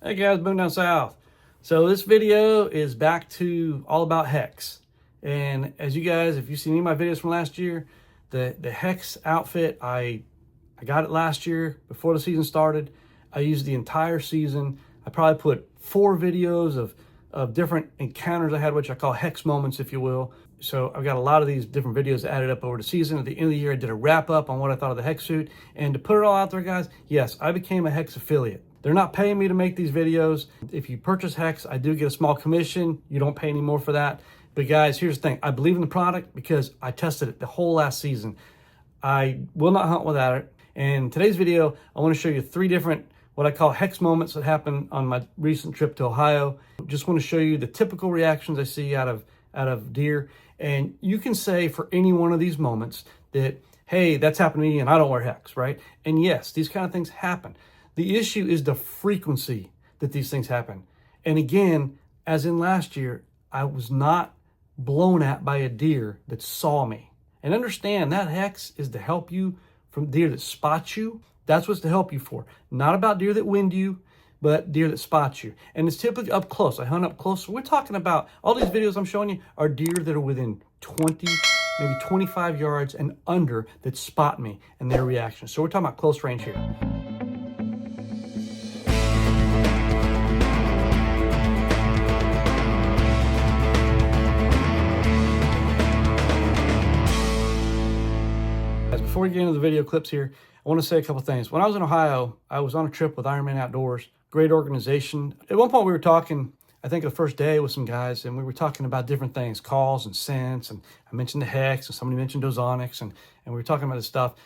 Hey guys, Boone down south. So this video is back to all about HECS. And as you guys, if you've seen any of my videos from last year, the HECS outfit, I got it last year before the season started. I used the entire season. I probably put 4 videos of different encounters I had, which I call HECS moments, if you will. So I've got a lot of these different videos added up over the season. At the end of the year, I did a wrap up on what I thought of the HECS suit. And to put it all out there, guys, yes, I became a HECS affiliate. They're not paying me to make these videos. If you purchase HECS, I do get a small commission. You don't pay any more for that. But guys, here's the thing. I believe in the product because I tested it the whole last season. I will not hunt without it. And in today's video, I want to show you 3 different what I call HECS moments that happened on my recent trip to Ohio. Just want to show you the typical reactions I see out of deer. And you can say for any one of these moments that, hey, that's happened to me and I don't wear HECS, right? And yes, these kind of things happen. The issue is the frequency that these things happen. And again, as in last year, I was not blown at by a deer that saw me. And understand that HECS is to help you from deer that spot you. That's what's to help you for. Not about deer that wind you, but deer that spot you. And it's typically up close. I hunt up close. So we're talking about all these videos I'm showing you are deer that are within 20, maybe 25 yards and under that spot me and their reaction. So we're talking about close range here. Before we get into the video clips here, I want to say a couple things. When I was in Ohio, I was on a trip with Ironman Outdoors, great organization. At one point we were talking, I think the first day with some guys, and we were talking about different things, calls and scents, and I mentioned the HECS, and somebody mentioned ozonics, and we were talking about this stuff.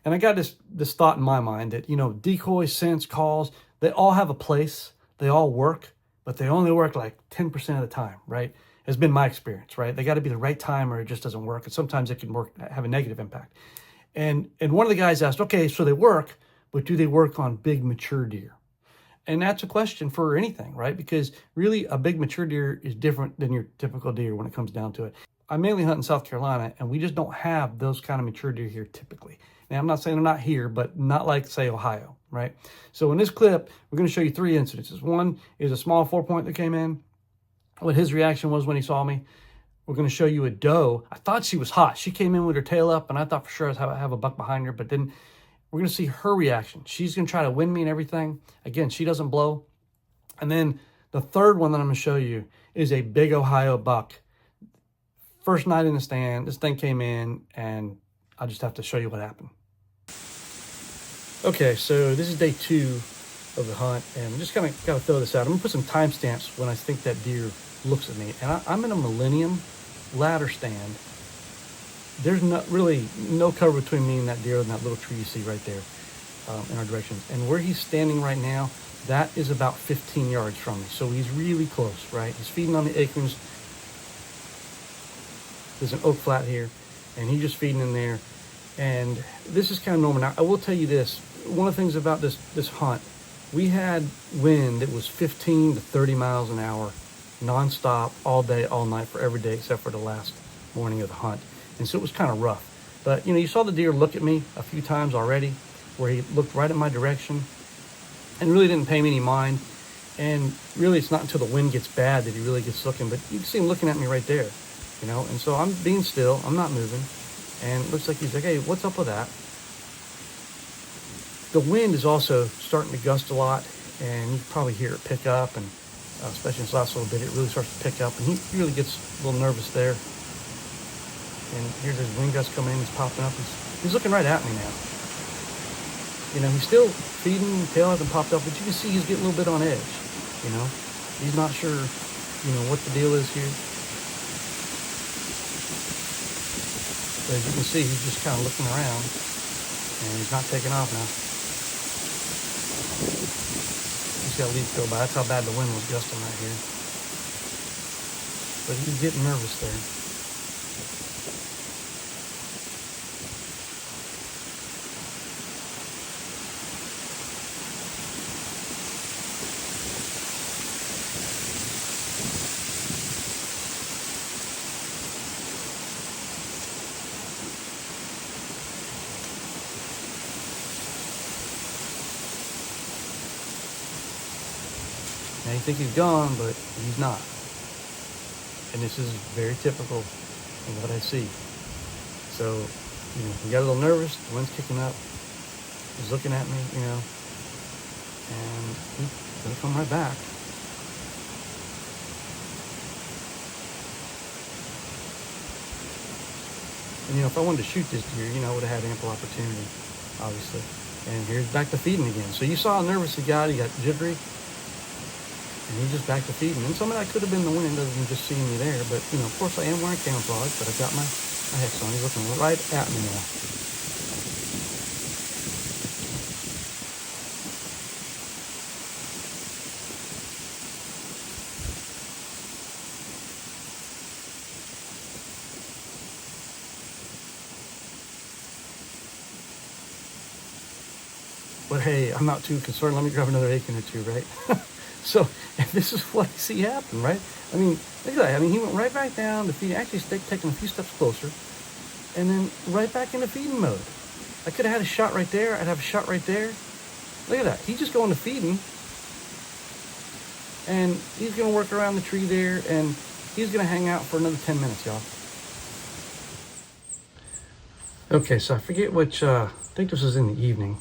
And I got this thought in my mind that, you know, decoys, scents, calls, they all have a place, they all work, but they only work like 10% of the time, right? Has been my experience, right? They got to be the right time or it just doesn't work. And sometimes it can have a negative impact. And one of the guys asked, okay, so they work, but do they work on big mature deer? And that's a question for anything, right? Because really a big mature deer is different than your typical deer when it comes down to it. I mainly hunt in South Carolina, and we just don't have those kind of mature deer here typically. Now, I'm not saying they're not here, but not like, say, Ohio, right? So in this clip, we're going to show you 3 incidences. One is a small 4-point that came in, what his reaction was when he saw me. We're going to show you a doe. I thought she was hot. She came in with her tail up, and I thought for sure I'd have a buck behind her, but then we're going to see her reaction. She's going to try to win me and everything. Again, she doesn't blow. And then the third one that I'm going to show you is a big Ohio buck. First night in the stand, this thing came in, and I just have to show you what happened. Okay, so this is day 2 of the hunt, and I'm just got to throw this out. I'm going to put some timestamps when I think that deer looks at me. And I'm in a Millennium ladder stand. There's really no cover between me and that deer and that little tree you see right there in our direction. And where he's standing right now, that is about 15 yards from me. So he's really close, right? He's feeding on the acorns. There's an oak flat here, and he's just feeding in there. And this is kind of normal. Now, I will tell you this. One of the things about this hunt, we had wind that was 15 to 30 miles an hour, nonstop, all day, all night, for every day except for the last morning of the hunt. And so it was kind of rough. But, you know, you saw the deer look at me a few times already, where he looked right in my direction and really didn't pay me any mind. And really, it's not until the wind gets bad that he really gets looking. But you can see him looking at me right there, you know. And so I'm being still. I'm not moving. And it looks like he's like, hey, what's up with that? The wind is also starting to gust a lot, and you can probably hear it pick up. And especially in this last little bit, it really starts to pick up, and he really gets a little nervous there. And here's his wind gust coming in, he's popping up. He's looking right at me now. You know, he's still feeding, tail hasn't popped up, but you can see he's getting a little bit on edge, you know. He's not sure, you know, what the deal is here. But as you can see, he's just kind of looking around, and he's not taking off now. Got a leaf go by. That's how bad the wind was gusting right here. But he's getting nervous there. Now you think he's gone, but he's not. And this is very typical of what I see. So, he got a little nervous, the wind's kicking up, he's looking at me, and he's gonna come right back. And if I wanted to shoot this deer, I would have had ample opportunity, obviously. And here's back to feeding again. So you saw how nervous he got jittery, and he just back to feeding. And some of that could have been the wind other than just seeing me there. But, of course I am wearing camouflage, but I've got my HECS on. He's looking right at me now. But hey, I'm not too concerned. Let me grab another acorn or two, right? So, and this is what I see happen, right? I mean, look at that. I mean, he went right back down to feed, actually taking a few steps closer, and then right back into feeding mode. I could have had a shot right there. I'd have a shot right there. Look at that. He's just going to feeding, and he's going to work around the tree there, and he's going to hang out for another 10 minutes, y'all. Okay, so I forget which, I think this was in the evening.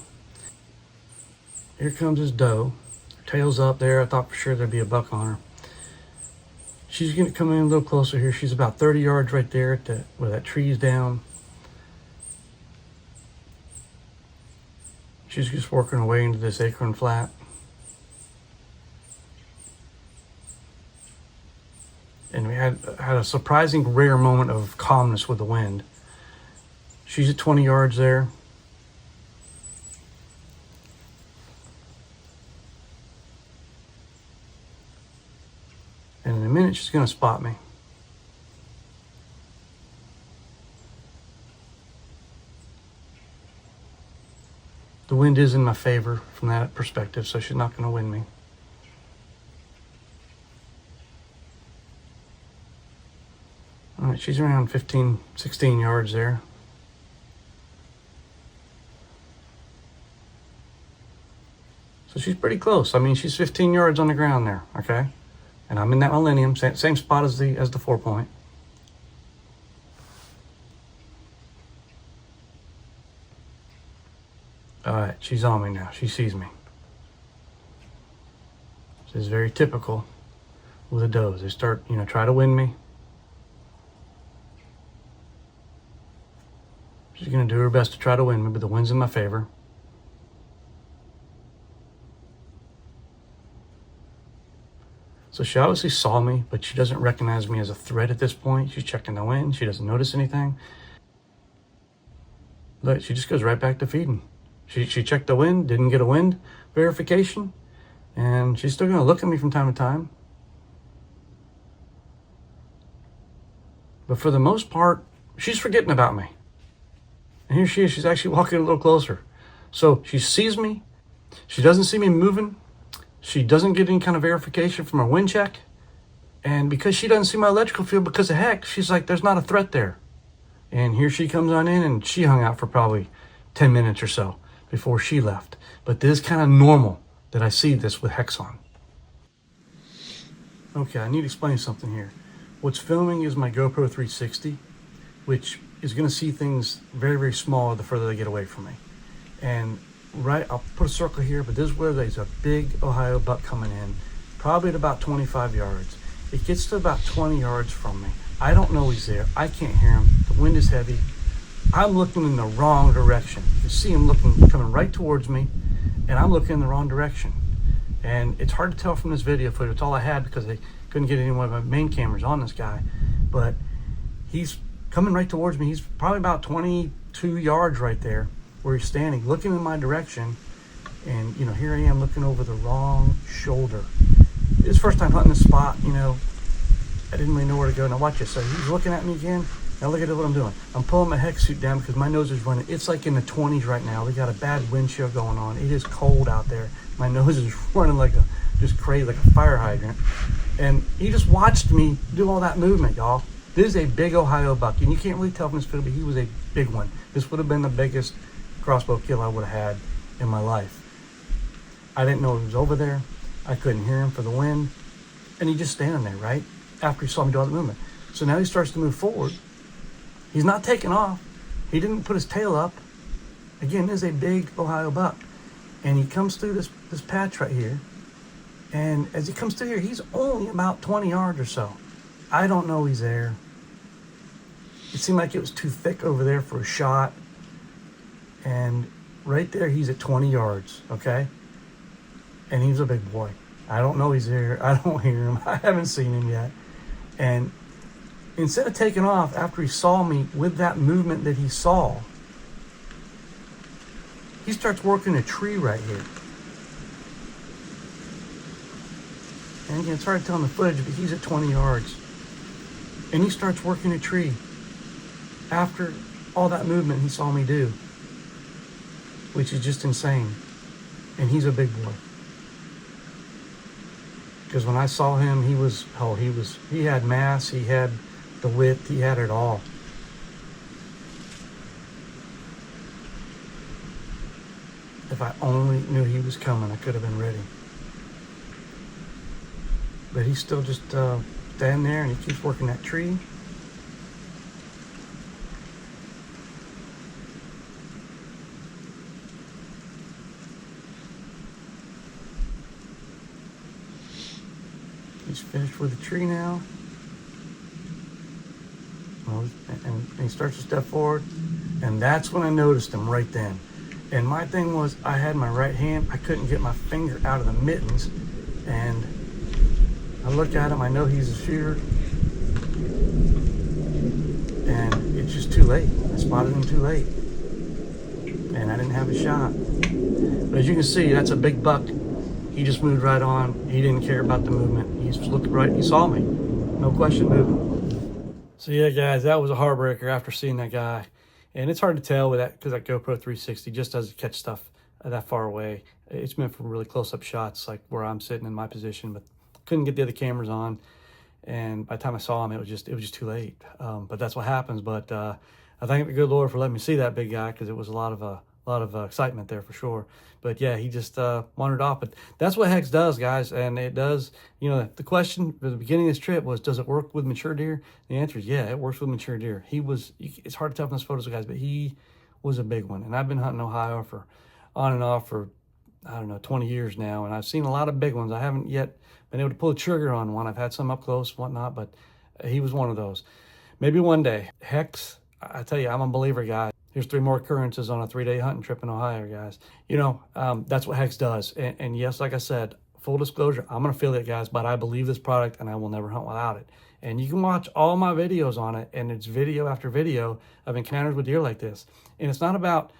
Here comes his doe. Tail's up there. I thought for sure there'd be a buck on her. She's going to come in a little closer here. She's about 30 yards right there at where that tree's down. She's just working her way into this acorn flat. And we had a surprising rare moment of calmness with the wind. She's at 20 yards there. And in a minute, she's going to spot me. The wind is in my favor from that perspective, so she's not going to win me. All right, she's around 15, 16 yards there. So she's pretty close. I mean, she's 15 yards on the ground there, okay? And I'm in that millennium, same spot as the 4-point. All right, she's on me now. She sees me. This is very typical with the does. They start, try to win me. She's gonna do her best to try to win me, but the wind's in my favor. So she obviously saw me, but she doesn't recognize me as a threat at this point. She's checking the wind. She doesn't notice anything. Look, she just goes right back to feeding. She checked the wind, didn't get a wind verification, and she's still going to look at me from time to time. But for the most part, she's forgetting about me. And here she is. She's actually walking a little closer. So she sees me. She doesn't see me moving. She doesn't get any kind of verification from her wind check. And because she doesn't see my electrical field because of HECS, she's like, there's not a threat there. And here she comes on in, and she hung out for probably 10 minutes or so before she left. But this is kind of normal that I see this with HECS on. Okay, I need to explain something here. What's filming is my GoPro 360, which is going to see things very, very small the further they get away from me. And I'll put a circle here, but this is where there's a big Ohio buck coming in, probably at about 25 yards. It gets to about 20 yards from me. I don't know he's there. I can't hear him. The wind is heavy. I'm looking in the wrong direction. You can see him coming right towards me, and I'm looking in the wrong direction. And it's hard to tell from this video footage. It's all I had because they couldn't get any one of my main cameras on this guy. But he's coming right towards me. He's probably about 22 yards right there where he's standing, looking in my direction. And, here I am looking over the wrong shoulder. It's first time hunting this spot, I didn't really know where to go. Now watch this. So he's looking at me again. Now look at what I'm doing. I'm pulling my HECS suit down because my nose is running. It's like in the 20s right now. We got a bad wind chill going on. It is cold out there. My nose is running just crazy, like a fire hydrant. And he just watched me do all that movement, y'all. This is a big Ohio buck, and you can't really tell from this video, but he was a big one. This would have been the biggest crossbow kill I would have had in my life. I didn't know he was over there. I couldn't hear him for the wind. And he's just standing there, right? After he saw me do all the movement. So now he starts to move forward. He's not taking off. He didn't put his tail up. Again, this is a big Ohio buck. And he comes through this patch right here. And as he comes through here, he's only about 20 yards or so. I don't know he's there. It seemed like it was too thick over there for a shot. And right there, he's at 20 yards, okay? And he's a big boy. I don't know he's there. I don't hear him. I haven't seen him yet. And instead of taking off after he saw me with that movement that he saw, he starts working a tree right here. And again, it's hard to tell in the footage, but he's at 20 yards. And he starts working a tree after all that movement he saw me do, which is just insane. And he's a big boy. Because when I saw him, he had mass, he had the width, he had it all. If I only knew he was coming, I could have been ready. But he's still just standing there, and he keeps working that tree. He's finished with the tree now. And he starts to step forward. And that's when I noticed him right then. And my thing was, I had my right hand. I couldn't get my finger out of the mittens. And I look at him. I know he's a shooter. And it's just too late. I spotted him too late. And I didn't have a shot. But as you can see, that's a big buck. He just moved right on. He didn't care about the movement. He just looked right. He saw me. No question moving. So yeah, guys, that was a heartbreaker after seeing that guy. And it's hard to tell with that because that GoPro 360 just doesn't catch stuff that far away. It's meant for really close-up shots, like where I'm sitting in my position, but couldn't get the other cameras on. And by the time I saw him, it was just too late. But that's what happens. But I thank the good Lord for letting me see that big guy, because it was a lot of excitement there for sure. But yeah, he just wandered off. But that's what HECS does, guys. And it does, you know, the question at the beginning of this trip was, does it work with mature deer? The answer is yeah, it works with mature deer. It's hard to tell from those photos, guys, but he was a big one. And I've been hunting Ohio for on and off for, I don't know, 20 years now. And I've seen a lot of big ones. I haven't yet been able to pull the trigger on one. I've had some up close and whatnot, but he was one of those. Maybe one day. HECS, I tell you, I'm a believer, guys. Here's 3 more occurrences on a 3-day hunting trip in Ohio, guys. You know, that's what HECS does. And yes, like I said, full disclosure, I'm an affiliate, guys, but I believe this product and I will never hunt without it. And you can watch all my videos on it, and it's video after video of encounters with deer like this. And it's not about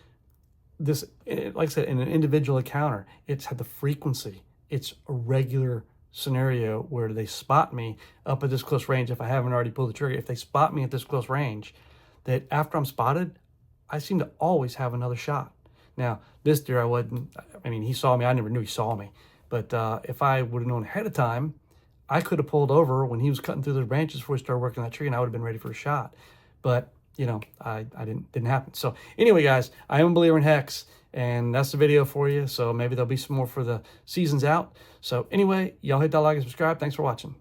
this, like I said, in an individual encounter. It's the frequency. It's a regular scenario where they spot me up at this close range. If I haven't already pulled the trigger, if they spot me at this close range, that after I'm spotted, I seem to always have another shot. Now, this deer, I mean, he saw me. I never knew he saw me. But if I would have known ahead of time, I could have pulled over when he was cutting through those branches before he started working that tree, and I would have been ready for a shot. But, you know, I didn't happen. So anyway, guys, I am a believer in HECS, and that's the video for you. So maybe there'll be some more for the season's out. So anyway, y'all hit that like and subscribe. Thanks for watching.